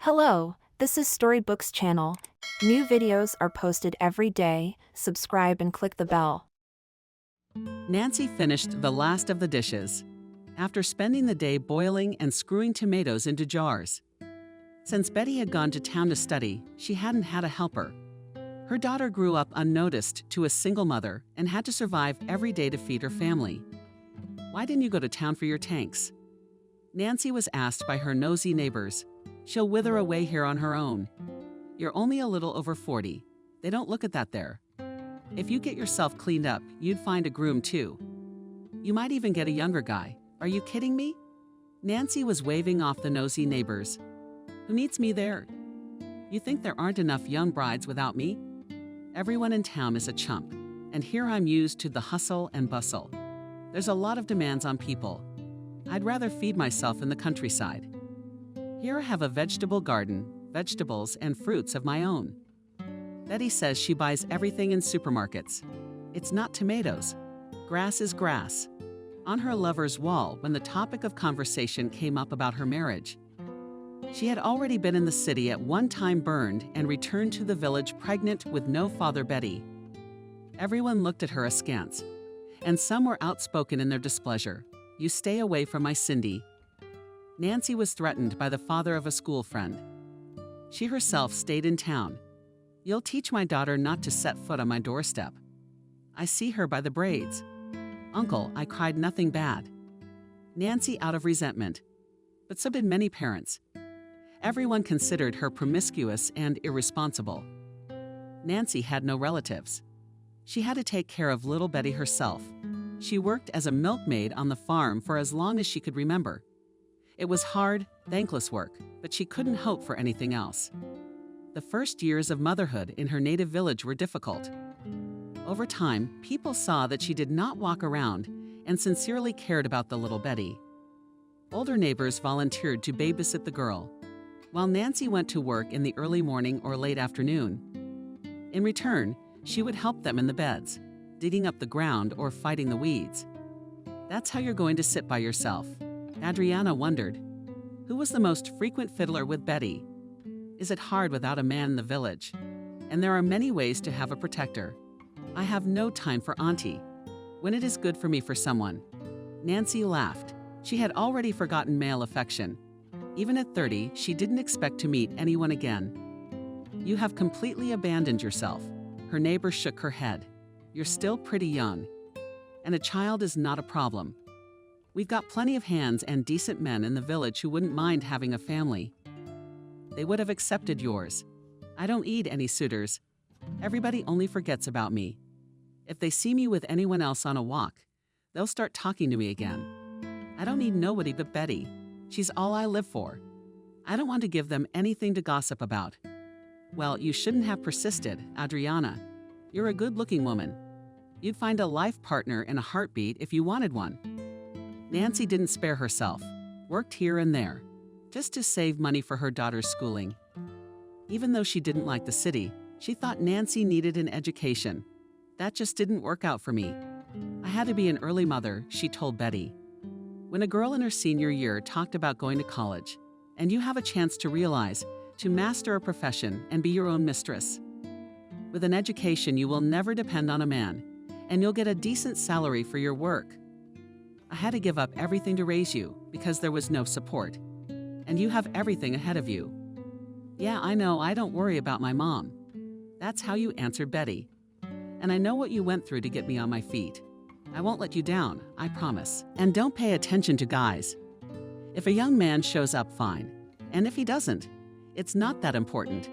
Hello, this is Storybooks channel. New videos are posted every day. Subscribe and click the bell. Nancy finished the last of the dishes, after spending the day boiling and screwing tomatoes into jars. Since Betty had gone to town to study, she hadn't had a helper. Her daughter grew up unnoticed to a single mother and had to survive every day to feed her family. "Why didn't you go to town for your tanks?" Nancy was asked by her nosy neighbors. "She'll wither away here on her own. You're only a little over 40. They don't look at that there. If you get yourself cleaned up, you'd find a groom too. You might even get a younger guy. Are you kidding me?" Nancy was waving off the nosy neighbors. "Who needs me there? You think there aren't enough young brides without me? Everyone in town is a chump, and here I'm used to the hustle and bustle. There's a lot of demands on people. I'd rather feed myself in the countryside. Here I have a vegetable garden, vegetables and fruits of my own." Betty says she buys everything in supermarkets. It's not tomatoes. Grass is grass. On her lover's wall, when the topic of conversation came up about her marriage. She had already been in the city at one time burned and returned to the village pregnant with no father Betty. Everyone looked at her askance, and some were outspoken in their displeasure. "You stay away from my Cindy." Nancy was threatened by the father of a school friend. She herself stayed in town. "You'll teach my daughter not to set foot on my doorstep. I see her by the braids." "Uncle, I cried nothing bad." Nancy out of resentment. But so did many parents. Everyone considered her promiscuous and irresponsible. Nancy had no relatives. She had to take care of little Betty herself. She worked as a milkmaid on the farm for as long as she could remember. It was hard, thankless work, but she couldn't hope for anything else. The first years of motherhood in her native village were difficult. Over time, people saw that she did not walk around and sincerely cared about the little Betty. Older neighbors volunteered to babysit the girl, while Nancy went to work in the early morning or late afternoon. In return, she would help them in the beds, digging up the ground or fighting the weeds. "That's how you're going to sit by yourself?" Adriana wondered. Who was the most frequent fiddler with Betty? Is it hard without a man in the village? And there are many ways to have a protector. "I have no time for Auntie. When it is good for me for someone." Nancy laughed. She had already forgotten male affection. Even at 30, she didn't expect to meet anyone again. "You have completely abandoned yourself." Her neighbor shook her head. "You're still pretty young. And a child is not a problem. We've got plenty of hands and decent men in the village who wouldn't mind having a family. They would have accepted yours. I don't need any suitors. Everybody only forgets about me. If they see me with anyone else on a walk, they'll start talking to me again. I don't need nobody but Betty. She's all I live for. I don't want to give them anything to gossip about." "Well, you shouldn't have persisted, Adriana. You're a good-looking woman. You'd find a life partner in a heartbeat if you wanted one." Nancy didn't spare herself, worked here and there, just to save money for her daughter's schooling. Even though she didn't like the city, she thought Nancy needed an education. "That just didn't work out for me. I had to be an early mother," she told Betty. When a girl in her senior year talked about going to college, and you have a chance to realize, to master a profession and be your own mistress. With an education, you will never depend on a man, and you'll get a decent salary for your work. I had to give up everything to raise you because there was no support. And you have everything ahead of you. "Yeah, I know, I don't worry about my mom." That's how you answered Betty. "And I know what you went through to get me on my feet. I won't let you down, I promise. And don't pay attention to guys. If a young man shows up, fine. And if he doesn't, it's not that important.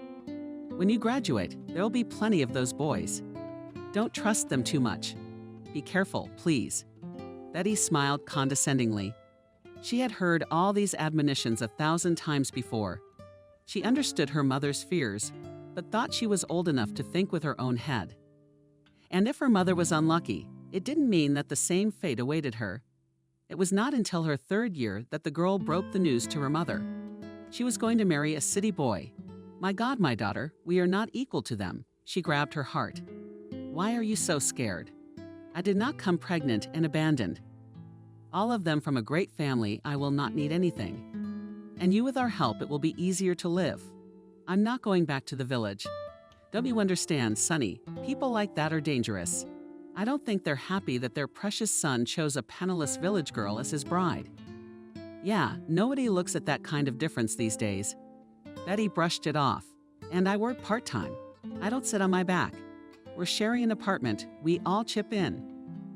When you graduate, there'll be plenty of those boys. Don't trust them too much. Be careful, please." Betty smiled condescendingly. She had heard all these admonitions 1,000 times before. She understood her mother's fears, but thought she was old enough to think with her own head. And if her mother was unlucky, it didn't mean that the same fate awaited her. It was not until her 3rd year that the girl broke the news to her mother. She was going to marry a city boy. "My God, my daughter, we are not equal to them." She grabbed her heart. "Why are you so scared? I did not come pregnant and abandoned. All of them from a great family. I will not need anything." And you with our help, it will be easier to live. I'm not going back to the village. Don't you understand, Sonny? People like that are dangerous. I don't think they're happy that their precious son chose a penniless village girl as his bride. Yeah, nobody looks at that kind of difference these days. Betty brushed it off. And I work part-time. I don't sit on my back. We're sharing an apartment. We all chip in.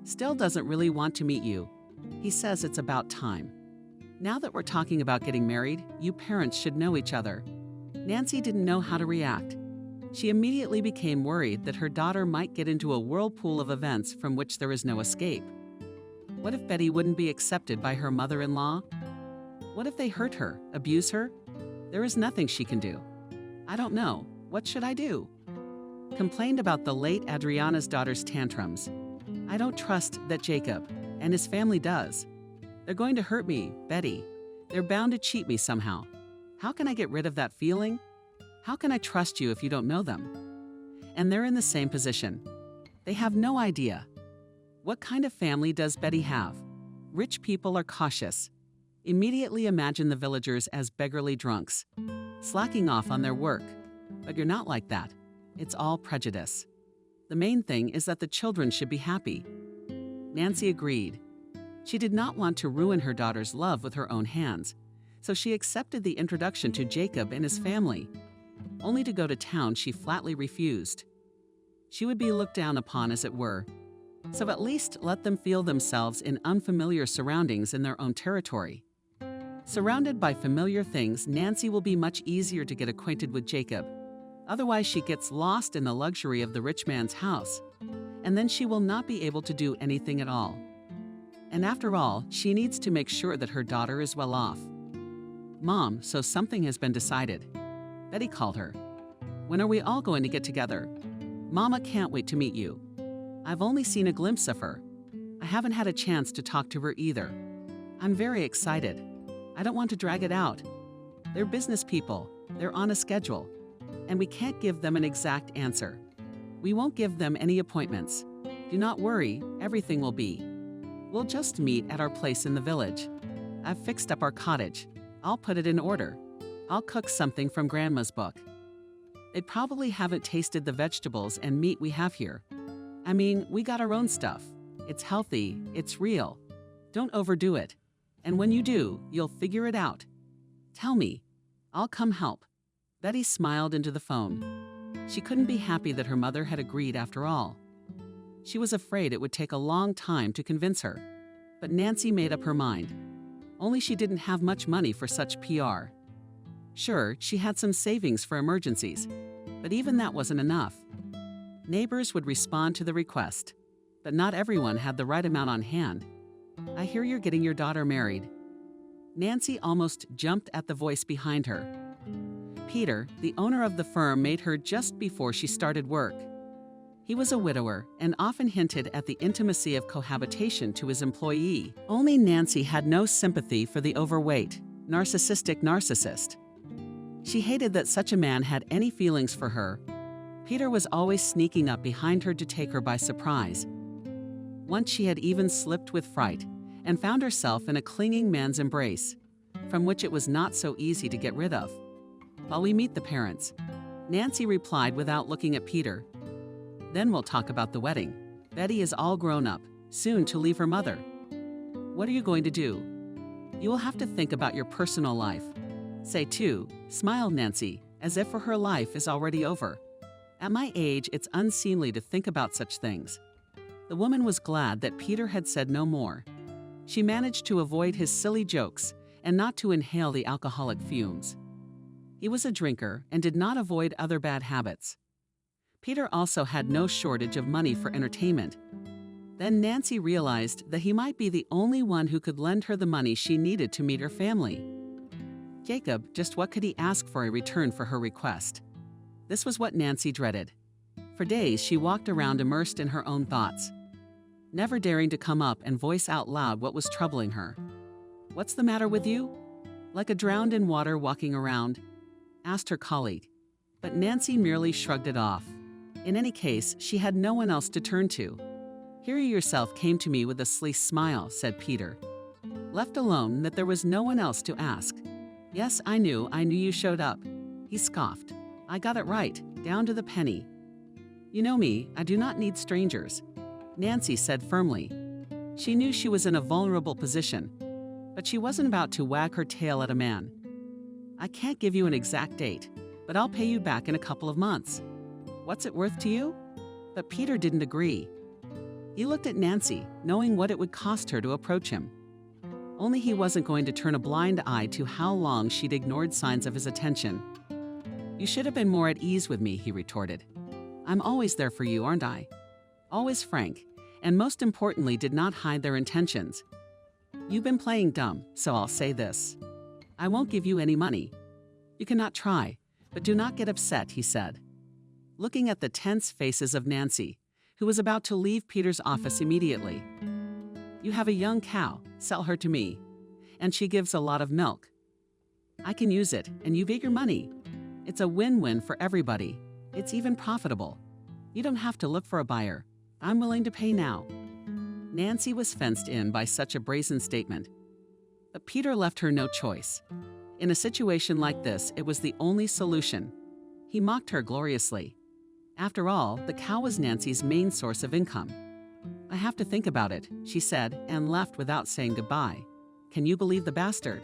Still doesn't really want to meet you. He says it's about time. Now that we're talking about getting married, you parents should know each other. Nancy didn't know how to react. She immediately became worried that her daughter might get into a whirlpool of events from which there is no escape. What if Betty wouldn't be accepted by her mother-in-law? What if they hurt her, abuse her? There is nothing she can do. I don't know. What should I do? Complained about the late Adriana's daughter's tantrums. I don't trust that Jacob, and his family does. They're going to hurt me, Betty. They're bound to cheat me somehow. How can I get rid of that feeling? How can I trust you if you don't know them? And they're in the same position. They have no idea. What kind of family does Betty have? Rich people are cautious. Immediately imagine the villagers as beggarly drunks, slacking off on their work. But you're not like that. It's all prejudice. The main thing is that the children should be happy. Nancy agreed. She did not want to ruin her daughter's love with her own hands, so she accepted the introduction to Jacob and his family. Only to go to town, she flatly refused. She would be looked down upon, as it were, so at least let them feel themselves in unfamiliar surroundings in their own territory. Surrounded by familiar things, Nancy will be much easier to get acquainted with Jacob. Otherwise, she gets lost in the luxury of the rich man's house, and then she will not be able to do anything at all. And after all, she needs to make sure that her daughter is well off. Mom, so something has been decided. Betty called her. When are we all going to get together? Mama can't wait to meet you. I've only seen a glimpse of her. I haven't had a chance to talk to her either. I'm very excited. I don't want to drag it out. They're business people. They're on a schedule. And we can't give them an exact answer. We won't give them any appointments. Do not worry, everything will be. We'll just meet at our place in the village. I've fixed up our cottage. I'll put it in order. I'll cook something from Grandma's book. They probably haven't tasted the vegetables and meat we have here. I mean, we got our own stuff. It's healthy, it's real. Don't overdo it. And when you do, you'll figure it out. Tell me. I'll come help. Betty smiled into the phone. She couldn't be happy that her mother had agreed after all. She was afraid it would take a long time to convince her. But Nancy made up her mind. Only she didn't have much money for such PR. Sure, she had some savings for emergencies, but even that wasn't enough. Neighbors would respond to the request, but not everyone had the right amount on hand. I hear you're getting your daughter married. Nancy almost jumped at the voice behind her. Peter, the owner of the firm, made her just before she started work. He was a widower and often hinted at the intimacy of cohabitation to his employee. Only Nancy had no sympathy for the overweight, narcissistic narcissist. She hated that such a man had any feelings for her. Peter was always sneaking up behind her to take her by surprise. Once she had even slipped with fright and found herself in a clinging man's embrace, from which it was not so easy to get rid of. While we meet the parents, Nancy replied without looking at Peter. Then we'll talk about the wedding. Betty is all grown up, soon to leave her mother. What are you going to do? You will have to think about your personal life. Say too, smiled Nancy, as if her life is already over. At my age, it's unseemly to think about such things. The woman was glad that Peter had said no more. She managed to avoid his silly jokes and not to inhale the alcoholic fumes. He was a drinker and did not avoid other bad habits. Peter also had no shortage of money for entertainment. Then Nancy realized that he might be the only one who could lend her the money she needed to meet her family. Jacob, just what could he ask for in return for her request? This was what Nancy dreaded. For days, she walked around immersed in her own thoughts, never daring to come up and voice out loud what was troubling her. What's the matter with you? Like a drowned in water walking around? Asked her colleague. But Nancy merely shrugged it off. In any case, she had no one else to turn to. Here you yourself came to me with a sleek smile, said Peter. Left alone, that there was no one else to ask. Yes, I knew you showed up. He scoffed. I got it right, down to the penny. You know me, I do not need strangers, Nancy said firmly. She knew she was in a vulnerable position, but she wasn't about to wag her tail at a man. I can't give you an exact date, but I'll pay you back in a couple of months. What's it worth to you? But Peter didn't agree. He looked at Nancy, knowing what it would cost her to approach him. Only he wasn't going to turn a blind eye to how long she'd ignored signs of his attention. You should have been more at ease with me, he retorted. I'm always there for you, aren't I? Always frank, and most importantly, did not hide their intentions. You've been playing dumb, so I'll say this. I won't give you any money. You cannot try, but do not get upset, he said. Looking at the tense faces of Nancy, who was about to leave Peter's office immediately. You have a young cow, sell her to me, and she gives a lot of milk. I can use it, and you get your money. It's a win-win for everybody. It's even profitable. You don't have to look for a buyer. I'm willing to pay now. Nancy was fenced in by such a brazen statement. But Peter left her no choice. In a situation like this, it was the only solution. He mocked her gloriously. After all, the cow was Nancy's main source of income. I have to think about it, she said, and left without saying goodbye. Can you believe the bastard?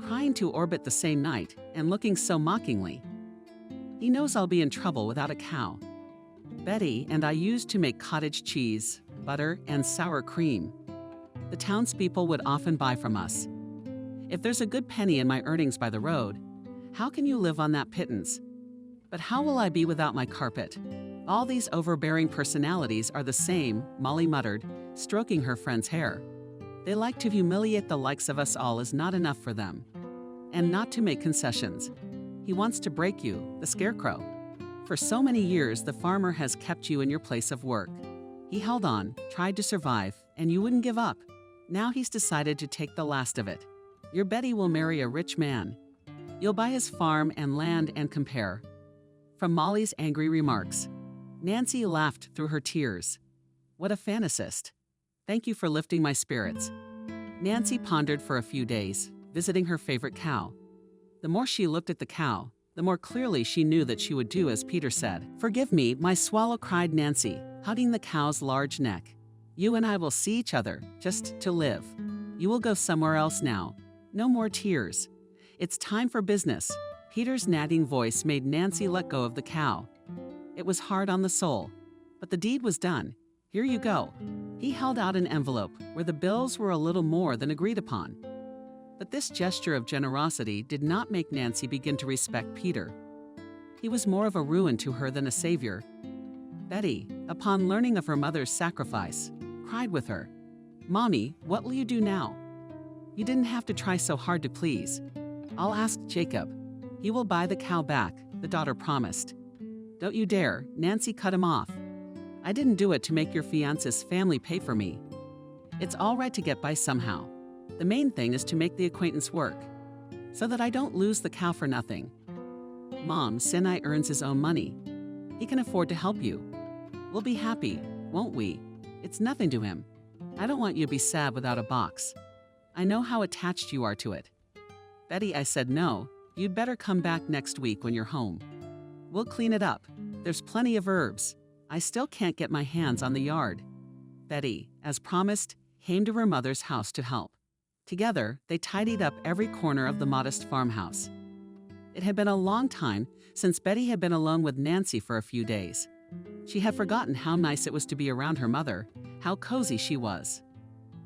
Crying to Orbit the same night, and looking so mockingly. He knows I'll be in trouble without a cow. Betty and I used to make cottage cheese, butter, and sour cream. The townspeople would often buy from us. If there's a good penny in my earnings by the road, how can you live on that pittance? But how will I be without my carpet? All these overbearing personalities are the same, Molly muttered, stroking her friend's hair. They like to humiliate the likes of us all is not enough for them. And not to make concessions. He wants to break you, the scarecrow. For so many years, the farmer has kept you in your place of work. He held on, tried to survive, and you wouldn't give up. Now he's decided to take the last of it. Your Betty will marry a rich man. You'll buy his farm and land and compare. From Molly's angry remarks, Nancy laughed through her tears. What a fantasist. Thank you for lifting my spirits. Nancy pondered for a few days, visiting her favorite cow. The more she looked at the cow, the more clearly she knew that she would do as Peter said. Forgive me, my swallow, cried Nancy, hugging the cow's large neck. You and I will see each other, just to live. You will go somewhere else now. No more tears. It's time for business. Peter's nagging voice made Nancy let go of the cow. It was hard on the soul, but the deed was done. Here you go. He held out an envelope where the bills were a little more than agreed upon. But this gesture of generosity did not make Nancy begin to respect Peter. He was more of a ruin to her than a savior. Betty, upon learning of her mother's sacrifice, cried with her, Mommy, what will you do now? You didn't have to try so hard to please. I'll ask Jacob. He will buy the cow back, the daughter promised. Don't you dare, Nancy cut him off. I didn't do it to make your fiance's family pay for me. It's all right to get by somehow. The main thing is to make the acquaintance work, so that I don't lose the cow for nothing. Mom, Sinai earns his own money. He can afford to help you. We'll be happy, won't we? It's nothing to him. I don't want you to be sad without a box. I know how attached you are to it. Betty, I said no. You'd better come back next week when you're home. We'll clean it up. There's plenty of herbs. I still can't get my hands on the yard. Betty, as promised, came to her mother's house to help. Together, they tidied up every corner of the modest farmhouse. It had been a long time since Betty had been alone with Nancy for a few days. She had forgotten how nice it was to be around her mother, how cozy she was.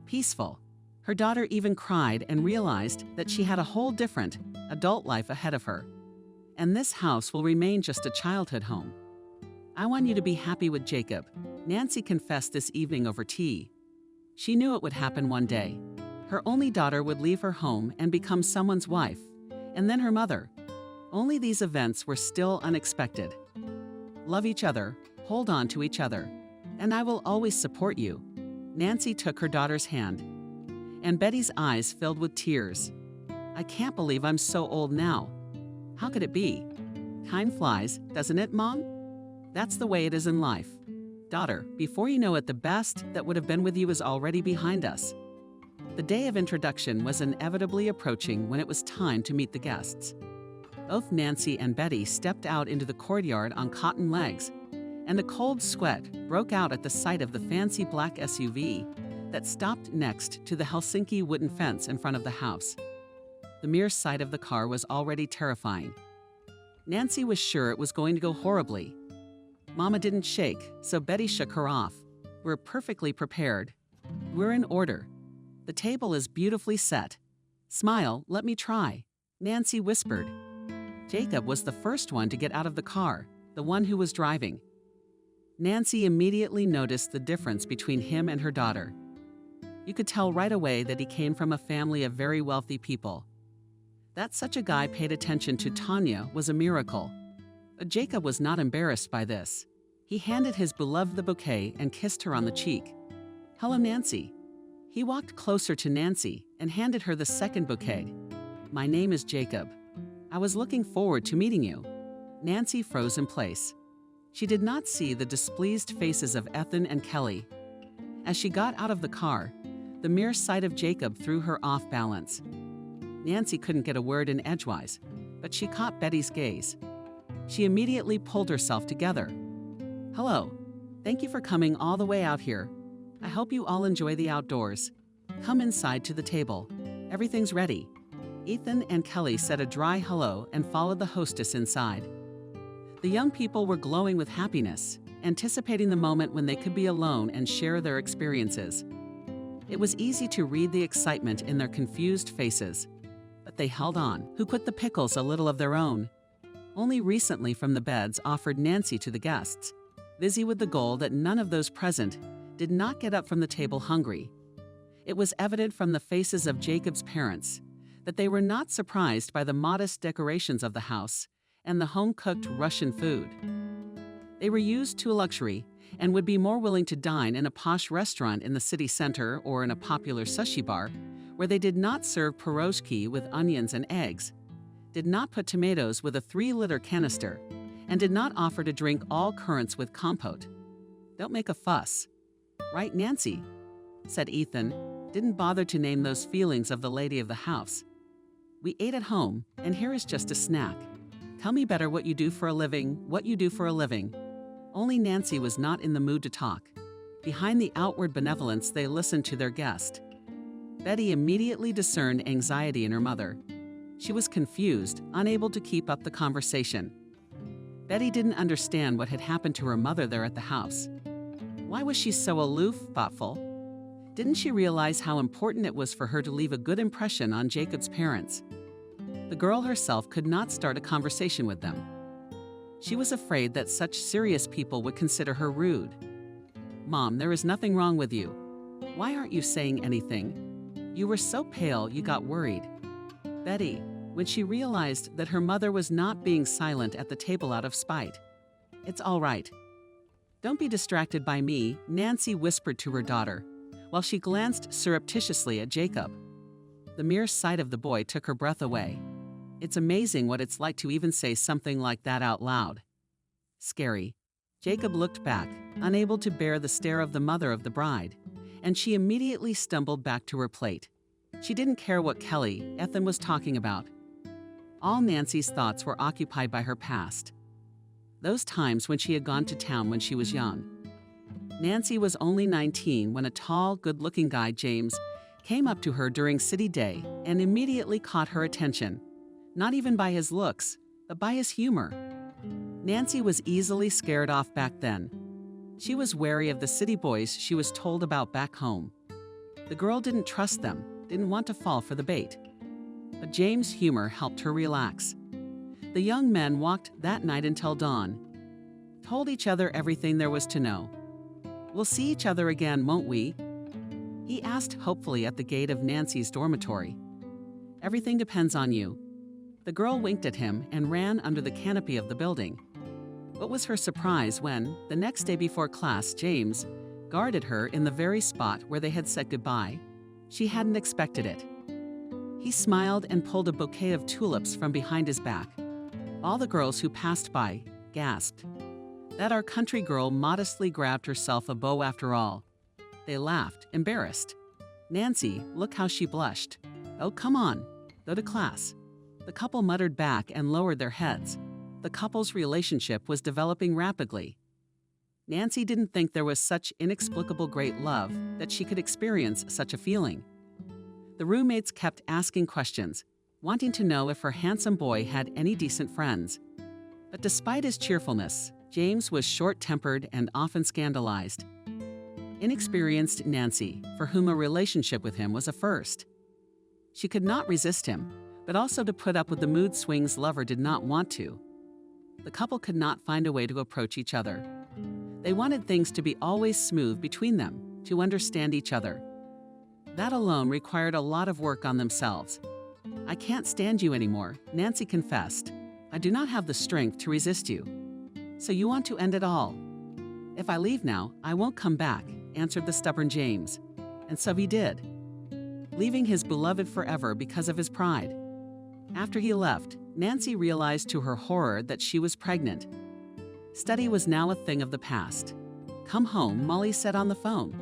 Peaceful. Her daughter even cried and realized that she had a whole different, adult life ahead of her. And this house will remain just a childhood home. I want you to be happy with Jacob, Nancy confessed this evening over tea. She knew it would happen one day. Her only daughter would leave her home and become someone's wife, and then her mother. Only these events were still unexpected. Love each other, hold on to each other, and I will always support you. Nancy took her daughter's hand, and Betty's eyes filled with tears. I can't believe I'm so old now. How could it be? Time flies, doesn't it, Mom? That's the way it is in life. Daughter, before you know it, the best that would have been with you is already behind us. The day of introduction was inevitably approaching when it was time to meet the guests. Both Nancy and Betty stepped out into the courtyard on cotton legs, and a cold sweat broke out at the sight of the fancy black SUV that stopped next to the Helsinki wooden fence in front of the house. The mere sight of the car was already terrifying. Nancy was sure it was going to go horribly. Mama didn't shake, so Betty shook her off. "We're perfectly prepared. We're in order. The table is beautifully set. Smile, let me try," Nancy whispered. Jacob was the first one to get out of the car, the one who was driving. Nancy immediately noticed the difference between him and her daughter. You could tell right away that he came from a family of very wealthy people. That such a guy paid attention to Tanya was a miracle. But Jacob was not embarrassed by this. He handed his beloved the bouquet and kissed her on the cheek. "Hello, Nancy." He walked closer to Nancy and handed her the second bouquet. "My name is Jacob. I was looking forward to meeting you." Nancy froze in place. She did not see the displeased faces of Ethan and Kelly. As she got out of the car, the mere sight of Jacob threw her off balance. Nancy couldn't get a word in edgewise, but she caught Betty's gaze. She immediately pulled herself together. "Hello. Thank you for coming all the way out here. I hope you all enjoy the outdoors. Come inside to the table. Everything's ready." Ethan and Kelly said a dry hello and followed the hostess inside. The young people were glowing with happiness, anticipating the moment when they could be alone and share their experiences. It was easy to read the excitement in their confused faces. But they held on. Who put the pickles a little of their own? Only recently from the beds offered Nancy to the guests, busy with the goal that none of those present did not get up from the table hungry. It was evident from the faces of Jacob's parents that they were not surprised by the modest decorations of the house and the home-cooked Russian food. They were used to luxury and would be more willing to dine in a posh restaurant in the city center or in a popular sushi bar where they did not serve pierogi with onions and eggs, did not put tomatoes with a 3-liter canister, and did not offer to drink all currants with compote. "Don't make a fuss. Right, Nancy?" said Ethan, didn't bother to name those feelings of the lady of the house. "We ate at home, and here is just a snack. Tell me better what you do for a living, what you do for a living." Only Nancy was not in the mood to talk. Behind the outward benevolence, they listened to their guest. Betty immediately discerned anxiety in her mother. She was confused, unable to keep up the conversation. Betty didn't understand what had happened to her mother there at the house. Why was she so aloof, thoughtful? Didn't she realize how important it was for her to leave a good impression on Jacob's parents? The girl herself could not start a conversation with them. She was afraid that such serious people would consider her rude. "Mom, there is nothing wrong with you. Why aren't you saying anything? You were so pale you got worried." Betty, when she realized that her mother was not being silent at the table out of spite. "It's all right. Don't be distracted by me," Nancy whispered to her daughter, while she glanced surreptitiously at Jacob. The mere sight of the boy took her breath away. It's amazing what it's like to even say something like that out loud. Scary. Jacob looked back, unable to bear the stare of the mother of the bride, and she immediately stumbled back to her plate. She didn't care what Kelly, Ethan was talking about. All Nancy's thoughts were occupied by her past. Those times when she had gone to town when she was young. Nancy was only 19 when a tall, good-looking guy, James, came up to her during city day and immediately caught her attention. Not even by his looks, but by his humor. Nancy was easily scared off back then. She was wary of the city boys she was told about back home. The girl didn't trust them, didn't want to fall for the bait. But James' humor helped her relax. The young men walked that night until dawn, told each other everything there was to know. "We'll see each other again, won't we?" he asked hopefully at the gate of Nancy's dormitory. "Everything depends on you." The girl winked at him and ran under the canopy of the building. What was her surprise when, the next day before class, James guarded her in the very spot where they had said goodbye. She hadn't expected it. He smiled and pulled a bouquet of tulips from behind his back. All the girls who passed by gasped. That our country girl modestly grabbed herself a bow after all. They laughed, embarrassed. Nancy, look how she blushed. Oh, come on, go to class. The couple muttered back and lowered their heads. The couple's relationship was developing rapidly. Nancy didn't think there was such inexplicable great love that she could experience such a feeling. The roommates kept asking questions, wanting to know if her handsome boy had any decent friends. But despite his cheerfulness, James was short-tempered and often scandalized. Inexperienced Nancy, for whom a relationship with him was a first. She could not resist him, but also to put up with the mood swings lover did not want to. The couple could not find a way to approach each other. They wanted things to be always smooth between them, to understand each other. That alone required a lot of work on themselves. I can't stand you anymore, Nancy confessed. I do not have the strength to resist you. So you want to end it all? If I leave now, I won't come back, answered the stubborn James. And so he did, leaving his beloved forever because of his pride. After he left, Nancy realized to her horror that she was pregnant. Study was now a thing of the past. Come home, Molly said on the phone.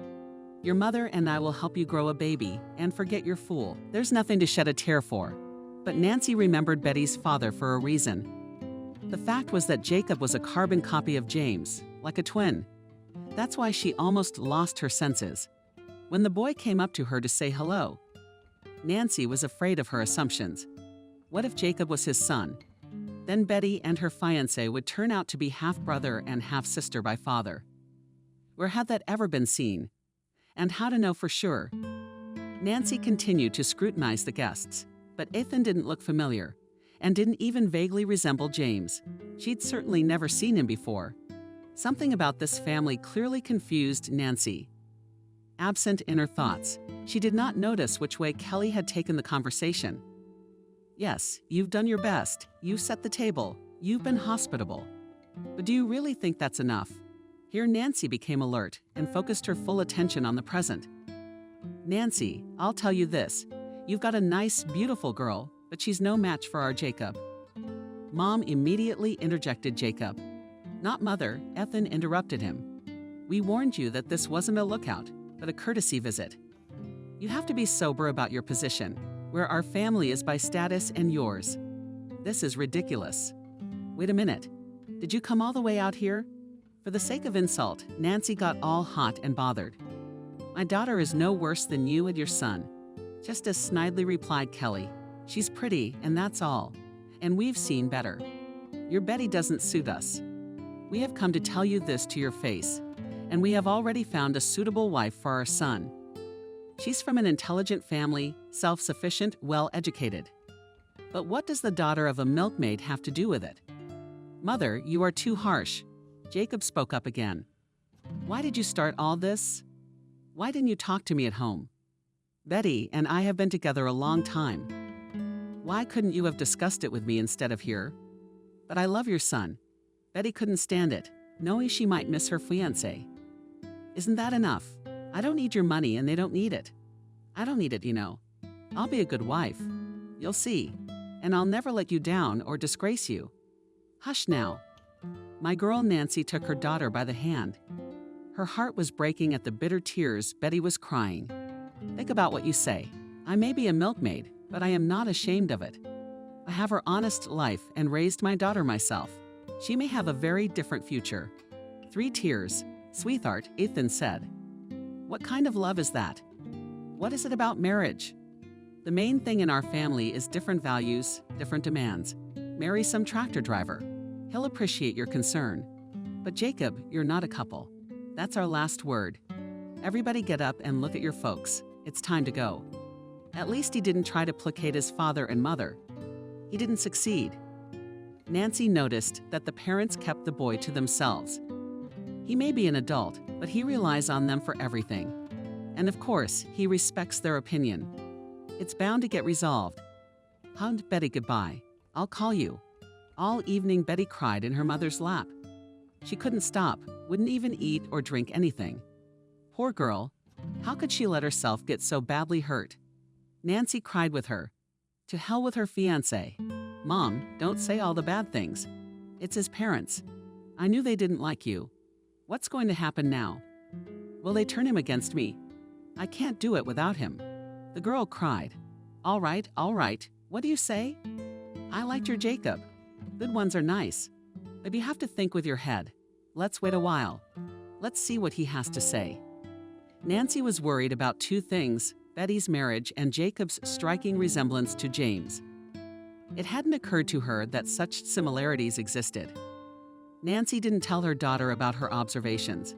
Your mother and I will help you grow a baby, and forget your fool. There's nothing to shed a tear for. But Nancy remembered Betty's father for a reason. The fact was that Jacob was a carbon copy of James, like a twin. That's why she almost lost her senses. When the boy came up to her to say hello, Nancy was afraid of her assumptions. What if Jacob was his son? Then Betty and her fiancé would turn out to be half-brother and half-sister by father. Where had that ever been seen? And how to know for sure? Nancy continued to scrutinize the guests, but Ethan didn't look familiar, and didn't even vaguely resemble James. She'd certainly never seen him before. Something about this family clearly confused Nancy. Absent in her thoughts, she did not notice which way Kelly had taken the conversation. Yes, you've done your best, you've set the table, you've been hospitable. But do you really think that's enough? Here Nancy became alert and focused her full attention on the present. Nancy, I'll tell you this. You've got a nice, beautiful girl, but she's no match for our Jacob. Mom immediately interjected Jacob. Not Mother, Ethan interrupted him. We warned you that this wasn't a lookout, but a courtesy visit. You have to be sober about your position, where our family is by status and yours. This is ridiculous. Wait a minute. Did you come all the way out here? For the sake of insult, Nancy got all hot and bothered. My daughter is no worse than you and your son. Just as snidely replied Kelly. She's pretty, and that's all. And we've seen better. Your Betty doesn't suit us. We have come to tell you this to your face, and we have already found a suitable wife for our son. She's from an intelligent family, self-sufficient, well-educated. But what does the daughter of a milkmaid have to do with it? Mother, you are too harsh. Jacob spoke up again. Why did you start all this? Why didn't you talk to me at home? Betty and I have been together a long time. Why couldn't you have discussed it with me instead of here? But I love your son. Betty couldn't stand it, knowing she might miss her fiancé. Isn't that enough? I don't need your money and they don't need it. I don't need it, you know. I'll be a good wife. You'll see. And I'll never let you down or disgrace you. Hush now. My girl Nancy took her daughter by the hand. Her heart was breaking at the bitter tears Betty was crying. Think about what you say. I may be a milkmaid, but I am not ashamed of it. I have her honest life and raised my daughter myself. She may have a very different future. 3 tears. Sweetheart, Ethan said. What kind of love is that? What is it about marriage? The main thing in our family is different values, different demands. Marry some tractor driver. He'll appreciate your concern. But Jacob, you're not a couple. That's our last word. Everybody get up and look at your folks. It's time to go. At least he didn't try to placate his father and mother. He didn't succeed. Nancy noticed that the parents kept the boy to themselves. He may be an adult, but he relies on them for everything. And of course, he respects their opinion. It's bound to get resolved. Hugged Betty goodbye. I'll call you. All evening Betty cried in her mother's lap. She couldn't stop, wouldn't even eat or drink anything. Poor girl. How could she let herself get so badly hurt? Nancy cried with her. To hell with her fiancé. Mom, don't say all the bad things. It's his parents. I knew they didn't like you. What's going to happen now? Will they turn him against me? I can't do it without him." The girl cried. All right, what do you say?" "I liked your Jacob. Good ones are nice. But you have to think with your head. Let's wait a while. Let's see what he has to say." Nancy was worried about two things: Betty's marriage and Jacob's striking resemblance to James. It hadn't occurred to her that such similarities existed. Nancy didn't tell her daughter about her observations.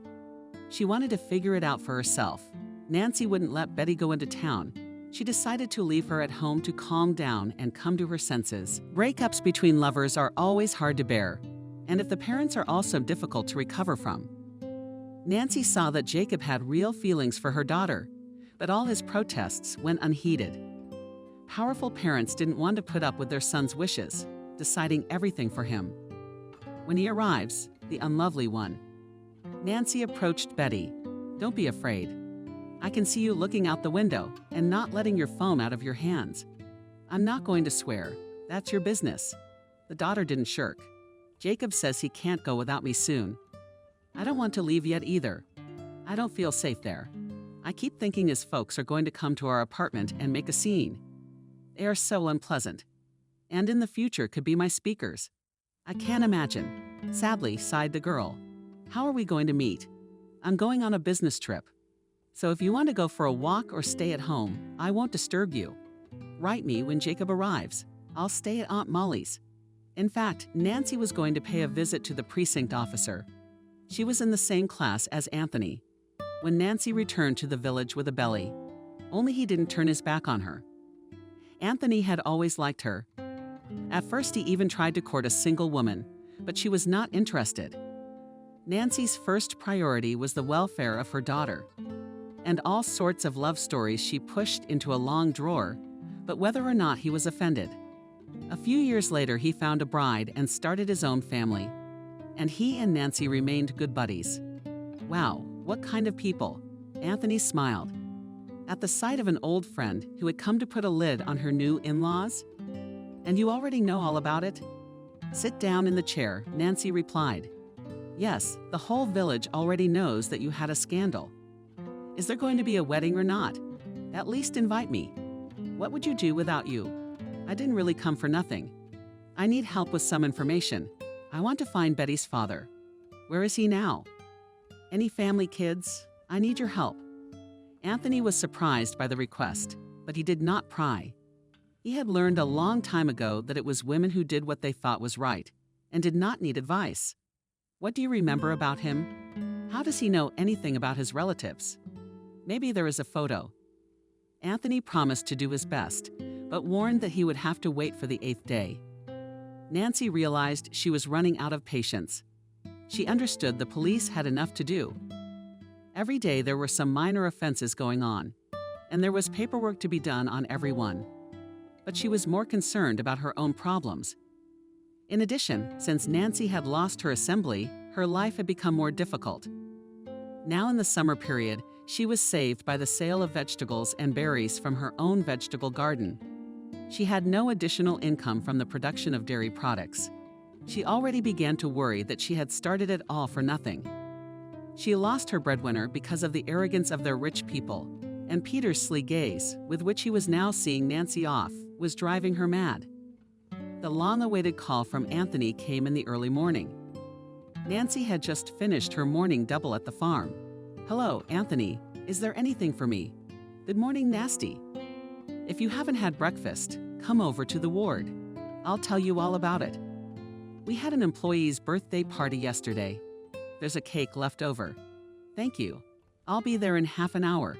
She wanted to figure it out for herself. Nancy wouldn't let Betty go into town. She decided to leave her at home to calm down and come to her senses. Breakups between lovers are always hard to bear, and if the parents are also difficult to recover from. Nancy saw that Jacob had real feelings for her daughter, but all his protests went unheeded. Powerful parents didn't want to put up with their son's wishes, deciding everything for him. When he arrives, the unlovely one, Nancy approached Betty. "Don't be afraid. I can see you looking out the window and not letting your phone out of your hands. I'm not going to swear. That's your business." The daughter didn't shirk. "Jacob says he can't go without me soon. I don't want to leave yet either. I don't feel safe there. I keep thinking his folks are going to come to our apartment and make a scene. They are so unpleasant. And in the future could be my speakers. I can't imagine." Sadly, sighed the girl. "How are we going to meet? I'm going on a business trip. So if you want to go for a walk or stay at home, I won't disturb you. Write me when Jacob arrives. I'll stay at Aunt Molly's." In fact, Nancy was going to pay a visit to the precinct officer. She was in the same class as Anthony. When Nancy returned to the village with a belly, only he didn't turn his back on her. Anthony had always liked her. At first, he even tried to court a single woman, but she was not interested. Nancy's first priority was the welfare of her daughter. And all sorts of love stories she pushed into a long drawer, but whether or not he was offended. A few years later, he found a bride and started his own family. And he and Nancy remained good buddies. Wow, what kind of people? Anthony smiled at the sight of an old friend who had come to put a lid on her new in-laws. "And you already know all about it?" "Sit down in the chair," Nancy replied. "Yes, the whole village already knows that you had a scandal. Is there going to be a wedding or not? At least invite me. What would you do without you? I didn't really come for nothing. I need help with some information. I want to find Betty's father. Where is he now? Any family kids? I need your help." Anthony was surprised by the request, but he did not pry. He had learned a long time ago that it was women who did what they thought was right and did not need advice. "What do you remember about him? How does he know anything about his relatives? Maybe there is a photo." Anthony promised to do his best, but warned that he would have to wait for the 8th day. Nancy realized she was running out of patience. She understood the police had enough to do. Every day there were some minor offenses going on, and there was paperwork to be done on every one. But she was more concerned about her own problems. In addition, since Nancy had lost her assembly, her life had become more difficult. Now in the summer period, she was saved by the sale of vegetables and berries from her own vegetable garden. She had no additional income from the production of dairy products. She already began to worry that she had started it all for nothing. She lost her breadwinner because of the arrogance of their rich people, and Peter's sly gaze, with which he was now seeing Nancy off, was driving her mad. The long-awaited call from Anthony came in the early morning. Nancy had just finished her morning double at the farm. "Hello, Anthony. Is there anything for me?" "Good morning, Nasty. If you haven't had breakfast, come over to the ward. I'll tell you all about it. We had an employee's birthday party yesterday. There's a cake left over. Thank you. I'll be there in half an hour."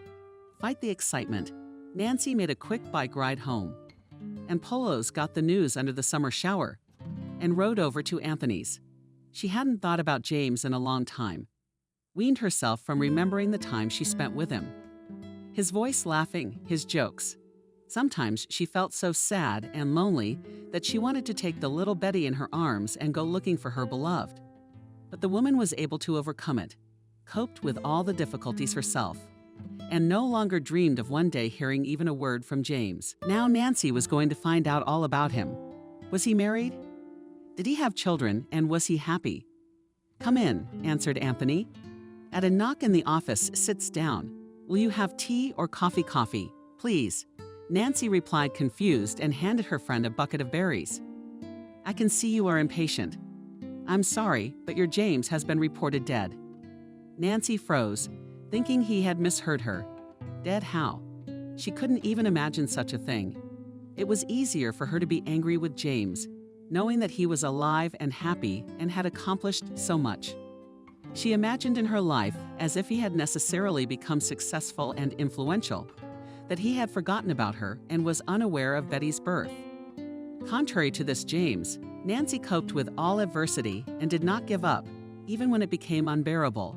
Fight the excitement. Nancy made a quick bike ride home. And Polos got the news under the summer shower and rode over to Anthony's. She hadn't thought about James in a long time, weaned herself from remembering the time she spent with him. His voice laughing, his jokes. Sometimes she felt so sad and lonely that she wanted to take the little Betty in her arms and go looking for her beloved. But the woman was able to overcome it, coped with all the difficulties herself, and no longer dreamed of one day hearing even a word from James. Now Nancy was going to find out all about him. Was he married? Did he have children, and was he happy? "Come in," answered Anthony. At a knock in the office, sits down. Will you have tea or coffee? Coffee, please. Nancy replied, confused, and handed her friend a bucket of berries. I can see you are impatient. I'm sorry, but your James has been reported dead. Nancy froze, thinking he had misheard her. Dead how? She couldn't even imagine such a thing. It was easier for her to be angry with James, knowing that he was alive and happy and had accomplished so much. She imagined in her life as if he had necessarily become successful and influential, that he had forgotten about her and was unaware of Betty's birth. Contrary to this James, Nancy coped with all adversity and did not give up, even when it became unbearable.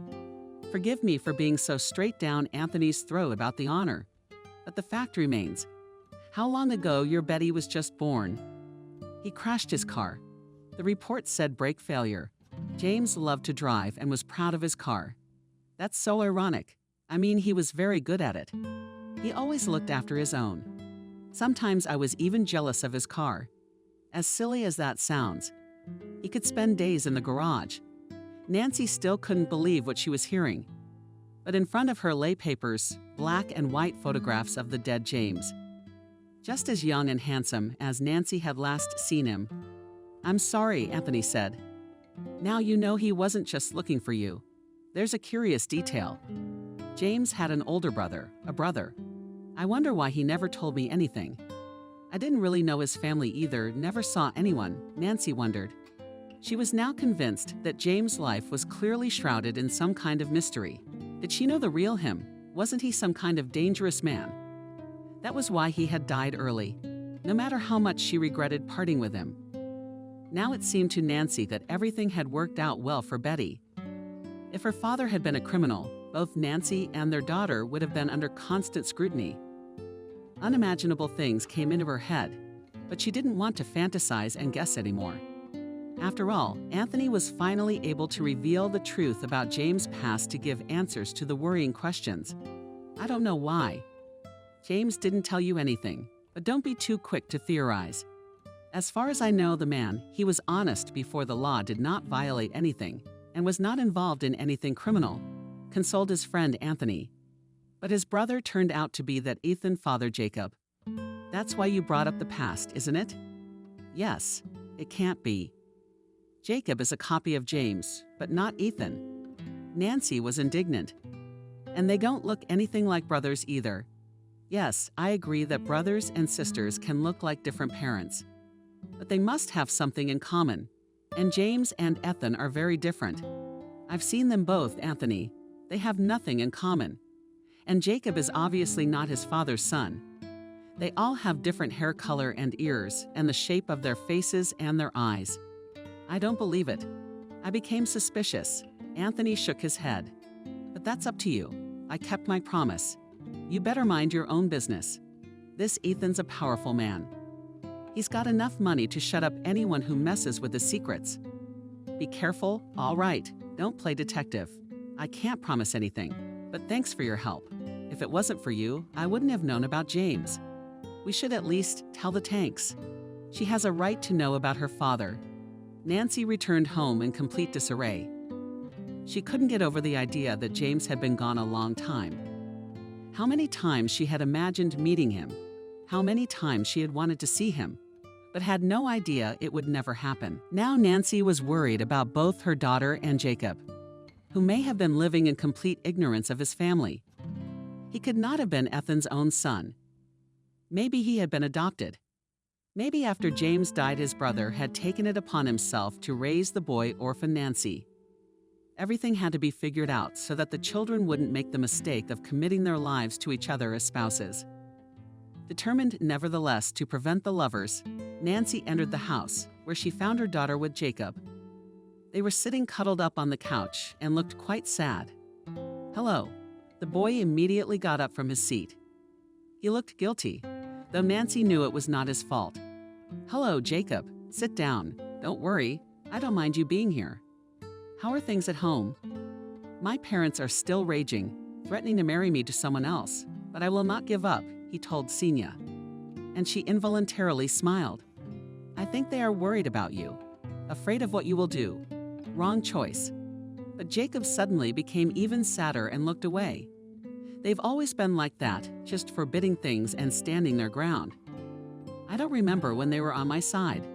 Forgive me for being so straight down Anthony's throat about the honor. But the fact remains, how long ago your Betty was just born? He crashed his car. The report said brake failure. James loved to drive and was proud of his car. That's so ironic. I mean, he was very good at it. He always looked after his own. Sometimes I was even jealous of his car. As silly as that sounds, he could spend days in the garage. Nancy still couldn't believe what she was hearing. But in front of her lay papers, black and white photographs of the dead James. Just as young and handsome as Nancy had last seen him. I'm sorry, Anthony said. Now you know he wasn't just looking for you. There's a curious detail. James had an older brother, a brother. I wonder why he never told me anything. I didn't really know his family either, never saw anyone, Nancy wondered. She was now convinced that James' life was clearly shrouded in some kind of mystery. Did she know the real him? Wasn't he some kind of dangerous man? That was why he had died early, no matter how much she regretted parting with him. Now it seemed to Nancy that everything had worked out well for Betty. If her father had been a criminal, both Nancy and their daughter would have been under constant scrutiny. Unimaginable things came into her head, but she didn't want to fantasize and guess anymore. After all, Anthony was finally able to reveal the truth about James' past to give answers to the worrying questions. I don't know why. James didn't tell you anything, but don't be too quick to theorize. As far as I know the man, he was honest before the law, did not violate anything, and was not involved in anything criminal, consoled his friend Anthony. But his brother turned out to be that Ethan father Jacob. That's why you brought up the past, isn't it? Yes, it can't be. Jacob is a copy of James, but not Ethan. Nancy was indignant. And they don't look anything like brothers either. Yes, I agree that brothers and sisters can look like different parents. But they must have something in common. And James and Ethan are very different. I've seen them both, Anthony. They have nothing in common. And Jacob is obviously not his father's son. They all have different hair color and ears, and the shape of their faces and their eyes. I don't believe it. I became suspicious. Anthony shook his head. But that's up to you. I kept my promise. You better mind your own business. This Ethan's a powerful man. He's got enough money to shut up anyone who messes with his secrets. Be careful, all right. Don't play detective. I can't promise anything, but thanks for your help. If it wasn't for you, I wouldn't have known about James. We should at least tell the Tanks. She has a right to know about her father. Nancy returned home in complete disarray. She couldn't get over the idea that James had been gone a long time. How many times she had imagined meeting him. How many times she had wanted to see him, but had no idea it would never happen. Now Nancy was worried about both her daughter and Jacob, who may have been living in complete ignorance of his family. He could not have been Ethan's own son. Maybe he had been adopted. Maybe after James died, his brother had taken it upon himself to raise the boy orphan Nancy. Everything had to be figured out so that the children wouldn't make the mistake of committing their lives to each other as spouses. Determined, nevertheless, to prevent the lovers, Nancy entered the house, where she found her daughter with Jacob. They were sitting cuddled up on the couch and looked quite sad. Hello. The boy immediately got up from his seat. He looked guilty, though Nancy knew it was not his fault. Hello, Jacob. Sit down. Don't worry. I don't mind you being here. How are things at home? My parents are still raging, threatening to marry me to someone else, but I will not give up, he told Senia. And she involuntarily smiled. I think they are worried about you, afraid of what you will do. Wrong choice. But Jacob suddenly became even sadder and looked away. They've always been like that, just forbidding things and standing their ground. I don't remember when they were on my side.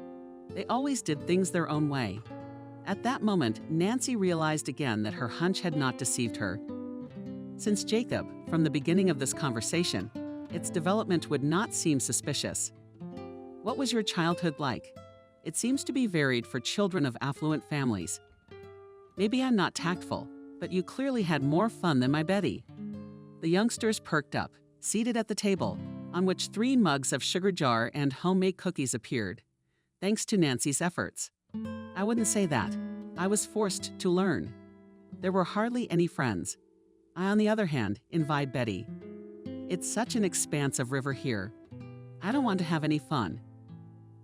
They always did things their own way. At that moment, Nancy realized again that her hunch had not deceived her. Since Jacob, from the beginning of this conversation, its development would not seem suspicious. What was your childhood like? It seems to be varied for children of affluent families. Maybe I'm not tactful, but you clearly had more fun than my Betty. The youngsters perked up, seated at the table, on which 3 mugs of sugar jar and homemade cookies appeared, thanks to Nancy's efforts. I wouldn't say that. I was forced to learn. There were hardly any friends. I, on the other hand, envied Betty. It's such an expanse of river here. I don't want to have any fun.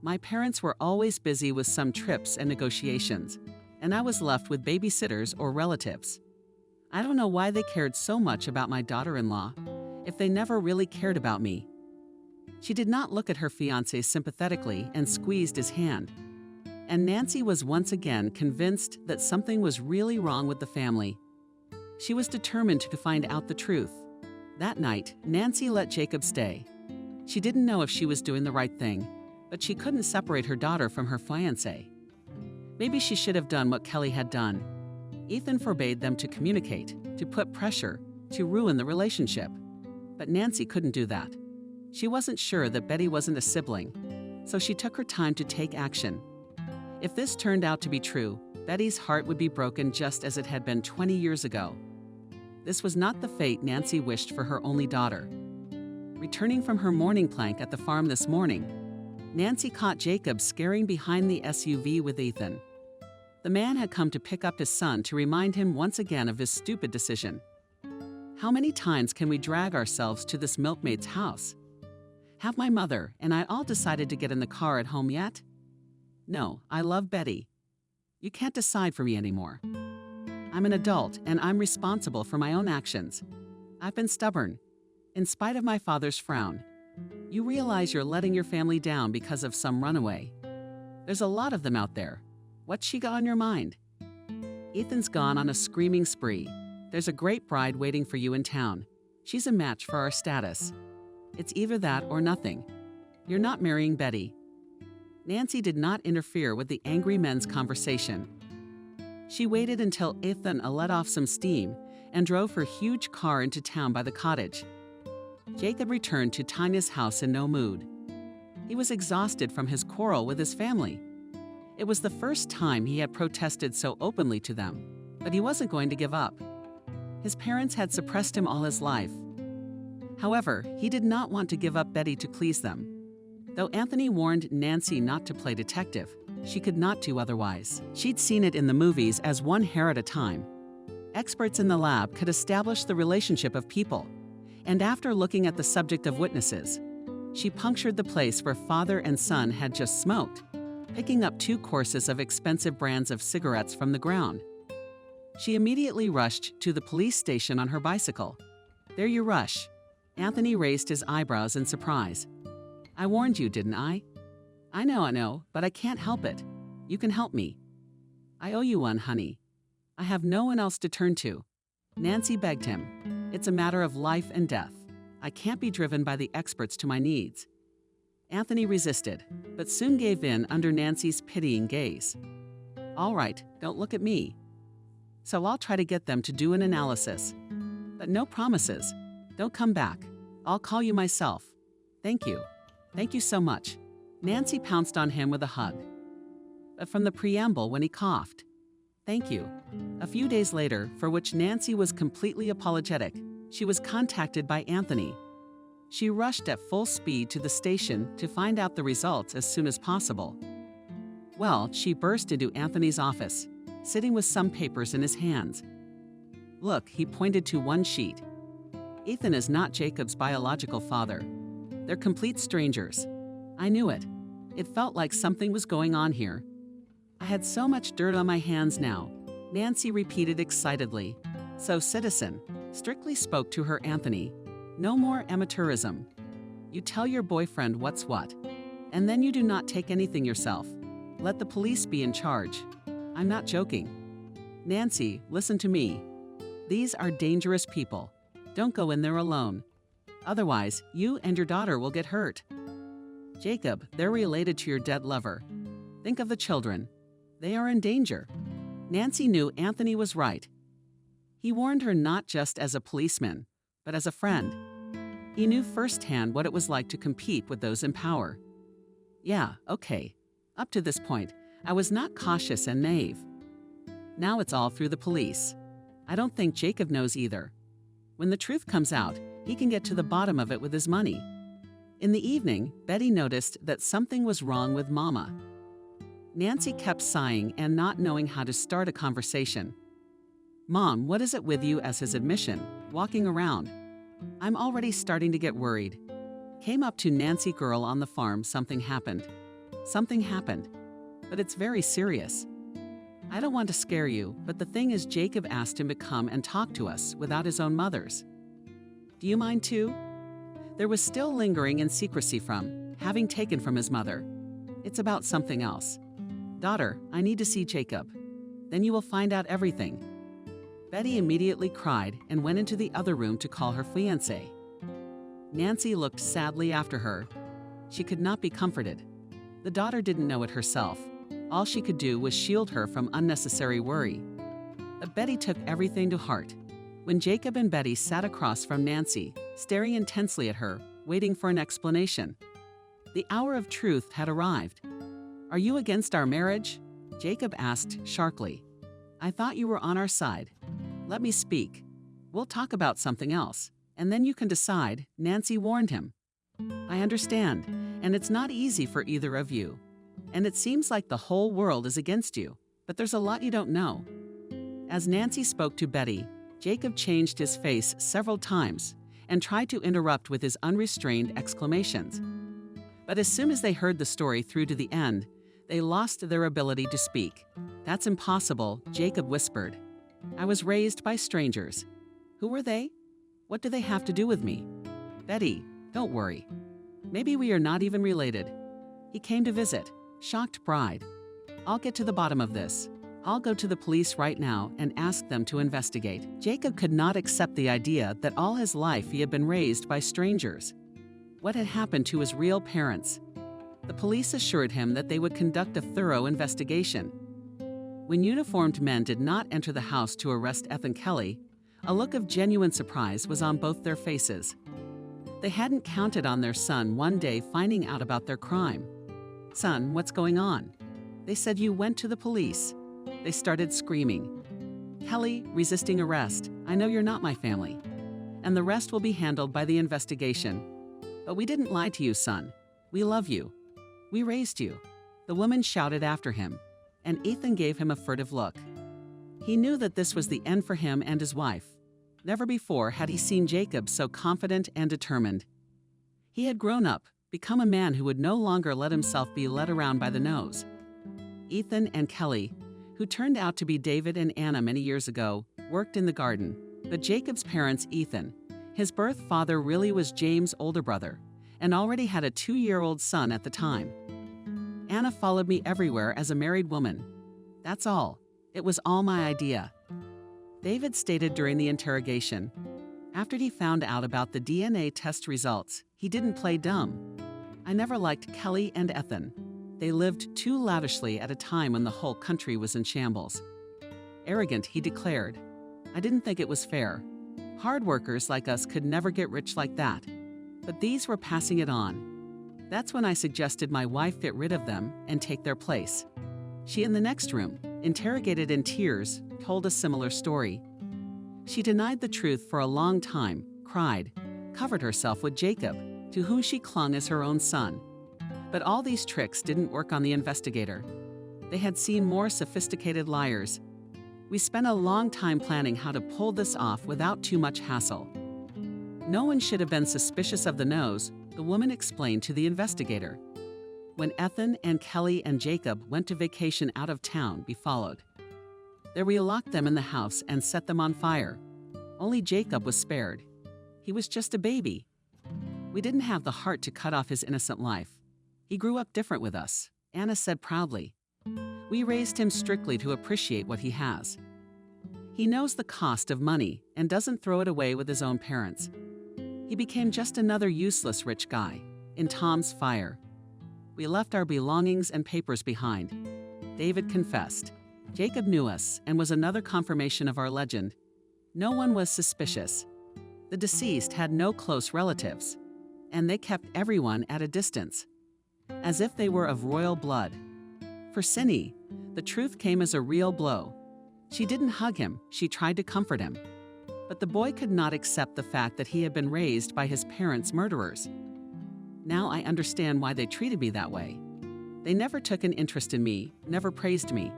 My parents were always busy with some trips and negotiations, and I was left with babysitters or relatives. I don't know why they cared so much about my daughter-in-law, if they never really cared about me. She did not look at her fiancé sympathetically and squeezed his hand. And Nancy was once again convinced that something was really wrong with the family. She was determined to find out the truth. That night, Nancy let Jacob stay. She didn't know if she was doing the right thing, but she couldn't separate her daughter from her fiancé. Maybe she should have done what Kelly had done. Ethan forbade them to communicate, to put pressure, to ruin the relationship. But Nancy couldn't do that. She wasn't sure that Betty wasn't a sibling, so she took her time to take action. If this turned out to be true, Betty's heart would be broken just as it had been 20 years ago. This was not the fate Nancy wished for her only daughter. Returning from her morning plank at the farm this morning, Nancy caught Jacob scaring behind the SUV with Ethan. The man had come to pick up his son to remind him once again of his stupid decision. How many times can we drag ourselves to this milkmaid's house? Have my mother and I all decided to get in the car at home yet? No, I love Betty. You can't decide for me anymore. I'm an adult and I'm responsible for my own actions. I've been stubborn, in spite of my father's frown. You realize you're letting your family down because of some runaway. There's a lot of them out there. What's she got on your mind? Ethan's gone on a screaming spree. There's a great bride waiting for you in town. She's a match for our status. It's either that or nothing. You're not marrying Betty. Nancy did not interfere with the angry men's conversation. She waited until Ethan let off some steam and drove her huge car into town by the cottage. Jacob returned to Tanya's house in no mood. He was exhausted from his quarrel with his family. It was the first time he had protested so openly to them, but he wasn't going to give up. His parents had suppressed him all his life. However, he did not want to give up Betty to please them. Though Anthony warned Nancy not to play detective, she could not do otherwise. She'd seen it in the movies as one hair at a time. Experts in the lab could establish the relationship of people, and after looking at the subject of witnesses, she punctured the place where father and son had just smoked, picking up 2 courses of expensive brands of cigarettes from the ground. She immediately rushed to the police station on her bicycle. There you rush. Anthony raised his eyebrows in surprise. I warned you, didn't I? I know, but I can't help it. You can help me. I owe you one, honey. I have no one else to turn to. Nancy begged him. It's a matter of life and death. I can't be driven by the experts to my needs. Anthony resisted, but soon gave in under Nancy's pitying gaze. All right, don't look at me. So I'll try to get them to do an analysis. But no promises. Don't come back. I'll call you myself. Thank you. Thank you so much. Nancy pounced on him with a hug. But from the preamble when he coughed. Thank you. A few days later, for which Nancy was completely apologetic, she was contacted by Anthony. She rushed at full speed to the station to find out the results as soon as possible. Well, she burst into Anthony's office, sitting with some papers in his hands. Look, he pointed to one sheet. Ethan is not Jacob's biological father. They're complete strangers. I knew it. It felt like something was going on here. I had so much dirt on my hands now, Nancy repeated excitedly. So, citizen, strictly spoke to her Anthony. No more amateurism. You tell your boyfriend what's what, and then you do not take anything yourself. Let the police be in charge. I'm not joking. Nancy, listen to me. These are dangerous people. Don't go in there alone. Otherwise, you and your daughter will get hurt. Jacob, they're related to your dead lover. Think of the children. They are in danger. Nancy knew Anthony was right. He warned her not just as a policeman, but as a friend. He knew firsthand what it was like to compete with those in power. Yeah, okay. Up to this point, I was not cautious and naive. Now it's all through the police. I don't think Jacob knows either. When the truth comes out, he can get to the bottom of it with his money. In the evening, Betty noticed that something was wrong with Mama. Nancy kept sighing and not knowing how to start a conversation. Mom, what is it with you as his admission, walking around? I'm already starting to get worried. Came up to Nancy girl on the farm, something happened. Something happened. But it's very serious. I don't want to scare you, but the thing is Jacob asked him to come and talk to us without his own mother's. Do you mind too? There was still lingering in secrecy from having taken from his mother. It's about something else. Daughter, I need to see Jacob. Then you will find out everything. Betty immediately cried and went into the other room to call her fiancé. Nancy looked sadly after her. She could not be comforted. The daughter didn't know it herself. All she could do was shield her from unnecessary worry. But Betty took everything to heart. When Jacob and Betty sat across from Nancy, staring intensely at her, waiting for an explanation. The hour of truth had arrived. Are you against our marriage? Jacob asked sharply. I thought you were on our side. Let me speak. We'll talk about something else, and then you can decide, Nancy warned him. I understand, and it's not easy for either of you. And it seems like the whole world is against you, but there's a lot you don't know. As Nancy spoke to Betty, Jacob changed his face several times and tried to interrupt with his unrestrained exclamations. But as soon as they heard the story through to the end, they lost their ability to speak. That's impossible, Jacob whispered. I was raised by strangers. Who were they? What do they have to do with me? Betty, don't worry. Maybe we are not even related. He came to visit. Shocked bride. I'll get to the bottom of this. I'll go to the police right now and ask them to investigate. Jacob could not accept the idea that all his life he had been raised by strangers. What had happened to his real parents? The police assured him that they would conduct a thorough investigation. When uniformed men did not enter the house to arrest Ethan Kelly, a look of genuine surprise was on both their faces. They hadn't counted on their son one day finding out about their crime. Son, what's going on? They said you went to the police. They started screaming. Kelly, resisting arrest. I know you're not my family. And the rest will be handled by the investigation. But we didn't lie to you, son. We love you. We raised you. The woman shouted after him, and Ethan gave him a furtive look. He knew that this was the end for him and his wife. Never before had he seen Jacob so confident and determined. He had grown up, become a man who would no longer let himself be led around by the nose. Ethan and Kelly, who turned out to be David and Anna many years ago, worked in the garden. But Jacob's parents, Ethan, his birth father really was James' older brother, and already had a 2-year-old son at the time. Anna followed me everywhere as a married woman. That's all. It was all my idea. David stated during the interrogation. After he found out about the DNA test results, he didn't play dumb. I never liked Kelly and Ethan. They lived too lavishly at a time when the whole country was in shambles. Arrogant, he declared. I didn't think it was fair. Hard workers like us could never get rich like that. But these were passing it on. That's when I suggested my wife get rid of them and take their place. She, in the next room, interrogated in tears, told a similar story. She denied the truth for a long time, cried, covered herself with Jacob, to whom she clung as her own son. But all these tricks didn't work on the investigator. They had seen more sophisticated liars. We spent a long time planning how to pull this off without too much hassle. No one should have been suspicious of the nose, the woman explained to the investigator. When Ethan and Kelly and Jacob went to vacation out of town, we followed. There we locked them in the house and set them on fire. Only Jacob was spared. He was just a baby. We didn't have the heart to cut off his innocent life. He grew up different with us, Anna said proudly. We raised him strictly to appreciate what he has. He knows the cost of money and doesn't throw it away with his own parents. He became just another useless rich guy in Tom's fire. We left our belongings and papers behind, David confessed. Jacob knew us and was another confirmation of our legend. No one was suspicious. The deceased had no close relatives, and they kept everyone at a distance, as if they were of royal blood. For Cindy, the truth came as a real blow. She didn't hug him, she tried to comfort him. But the boy could not accept the fact that he had been raised by his parents' murderers. Now I understand why they treated me that way. They never took an interest in me, never praised me.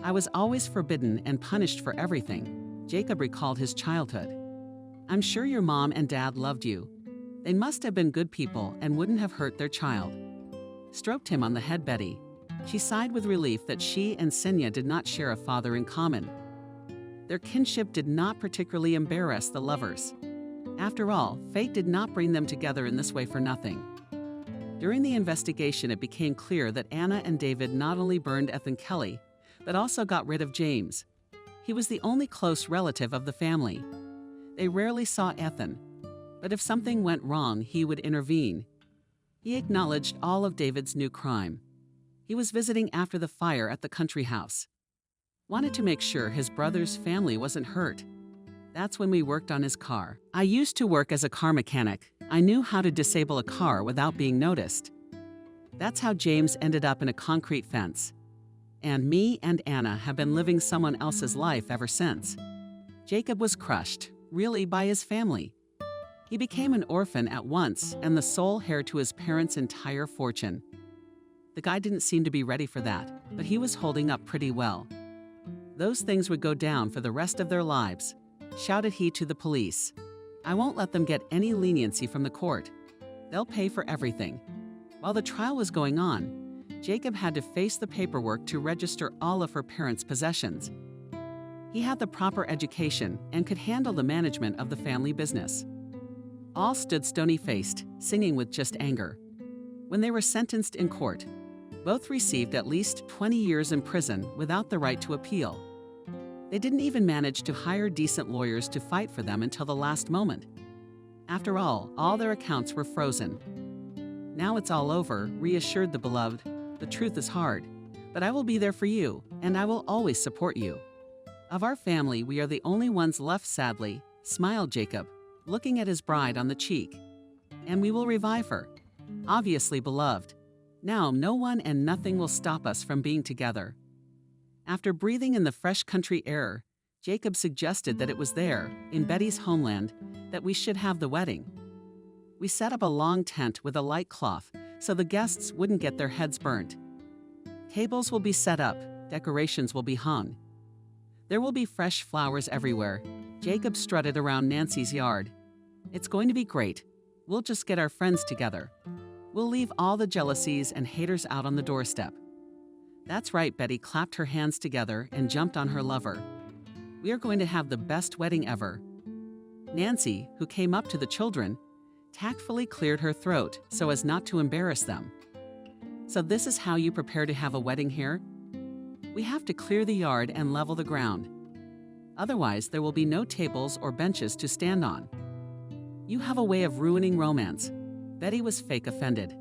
I was always forbidden and punished for everything. Jacob recalled his childhood. I'm sure your mom and dad loved you. They must have been good people and wouldn't have hurt their child. Stroked him on the head, Betty. She sighed with relief that she and Senya did not share a father in common. Their kinship did not particularly embarrass the lovers. After all, fate did not bring them together in this way for nothing. During the investigation, it became clear that Anna and David not only burned Ethan Kelly, but also got rid of James. He was the only close relative of the family. They rarely saw Ethan, but if something went wrong, he would intervene. He acknowledged all of David's new crime. He was visiting after the fire at the country house. Wanted to make sure his brother's family wasn't hurt. That's when we worked on his car. I used to work as a car mechanic. I knew how to disable a car without being noticed. That's how James ended up in a concrete fence. And me and Anna have been living someone else's life ever since. Jacob was crushed, really, by his family. He became an orphan at once and the sole heir to his parents' entire fortune. The guy didn't seem to be ready for that, but he was holding up pretty well. Those things would go down for the rest of their lives, shouted he to the police. I won't let them get any leniency from the court. They'll pay for everything. While the trial was going on, Jacob had to face the paperwork to register all of her parents' possessions. He had the proper education and could handle the management of the family business. All stood stony-faced, singing with just anger. When they were sentenced in court, both received at least 20 years in prison without the right to appeal. They didn't even manage to hire decent lawyers to fight for them until the last moment. After all their accounts were frozen. Now it's all over, reassured the beloved. The truth is hard, but I will be there for you, and I will always support you. Of our family, we are the only ones left, sadly, smiled Jacob, looking at his bride on the cheek. And we will revive her. Obviously beloved. Now no one and nothing will stop us from being together. After breathing in the fresh country air, Jacob suggested that it was there, in Betty's homeland, that we should have the wedding. We set up a long tent with a light cloth so the guests wouldn't get their heads burnt. Tables will be set up, decorations will be hung. There will be fresh flowers everywhere. Jacob strutted around Nancy's yard. It's going to be great. We'll just get our friends together. We'll leave all the jealousies and haters out on the doorstep. That's right, Betty clapped her hands together and jumped on her lover. We are going to have the best wedding ever. Nancy, who came up to the children, tactfully cleared her throat so as not to embarrass them. So this is how you prepare to have a wedding here? We have to clear the yard and level the ground. Otherwise, there will be no tables or benches to stand on. You have a way of ruining romance. Betty was fake offended.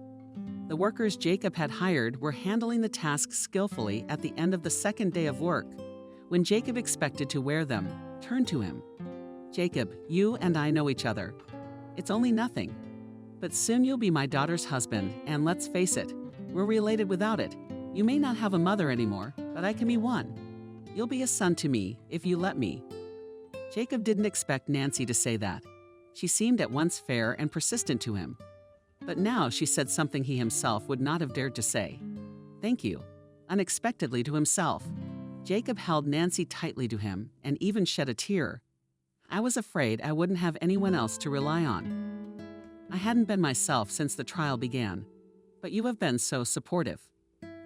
The workers Jacob had hired were handling the task skillfully at the end of the second day of work. When Jacob expected to wear them, turned to him. Jacob, you and I know each other. It's only nothing. But soon you'll be my daughter's husband, and let's face it, we're related without it. You may not have a mother anymore, but I can be one. You'll be a son to me, if you let me. Jacob didn't expect Nancy to say that. She seemed at once fair and persistent to him. But now she said something he himself would not have dared to say. Thank you. Unexpectedly to himself. Jacob held Nancy tightly to him and even shed a tear. I was afraid I wouldn't have anyone else to rely on. I hadn't been myself since the trial began, but you have been so supportive.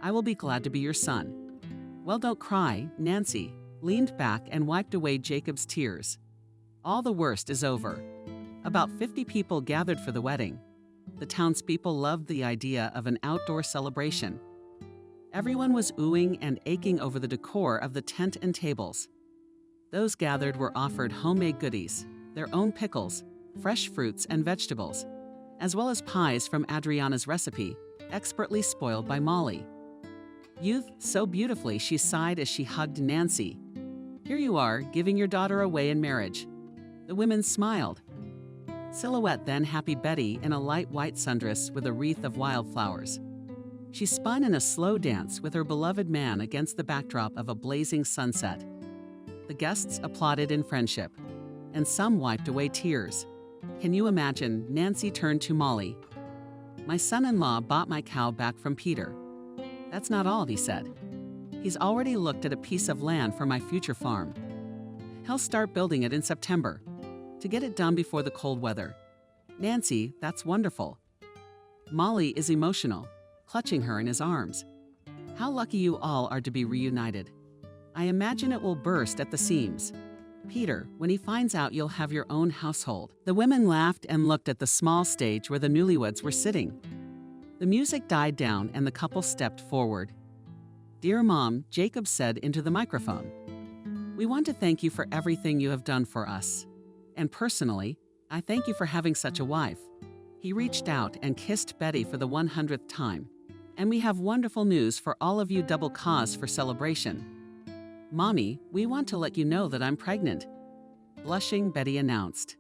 I will be glad to be your son. Well, don't cry, Nancy leaned back and wiped away Jacob's tears. All the worst is over. About 50 people gathered for the wedding. The townspeople loved the idea of an outdoor celebration. Everyone was oohing and aching over the decor of the tent and tables. Those gathered were offered homemade goodies, their own pickles, fresh fruits and vegetables, as well as pies from Adriana's recipe, expertly spoiled by Molly. Youth so beautifully, she sighed as she hugged Nancy. Here you are, giving your daughter away in marriage. The women smiled. Silhouette then happy Betty in a light white sundress with a wreath of wildflowers. She spun in a slow dance with her beloved man against the backdrop of a blazing sunset. The guests applauded in friendship, and some wiped away tears. Can you imagine? Nancy turned to Molly. My son-in-law bought my cow back from Peter. That's not all, he said. He's already looked at a piece of land for my future farm. He'll start building it in September, to get it done before the cold weather. Nancy, that's wonderful. Molly is emotional, clutching her in his arms. How lucky you all are to be reunited. I imagine it will burst at the seams. Peter, when he finds out you'll have your own household. The women laughed and looked at the small stage where the newlyweds were sitting. The music died down and the couple stepped forward. Dear Mom, Jacob said into the microphone, we want to thank you for everything you have done for us. And personally, I thank you for having such a wife. He reached out and kissed Betty for the 100th time. And we have wonderful news for all of you, double cause for celebration. Mommy, we want to let you know that I'm pregnant. Blushing, Betty announced.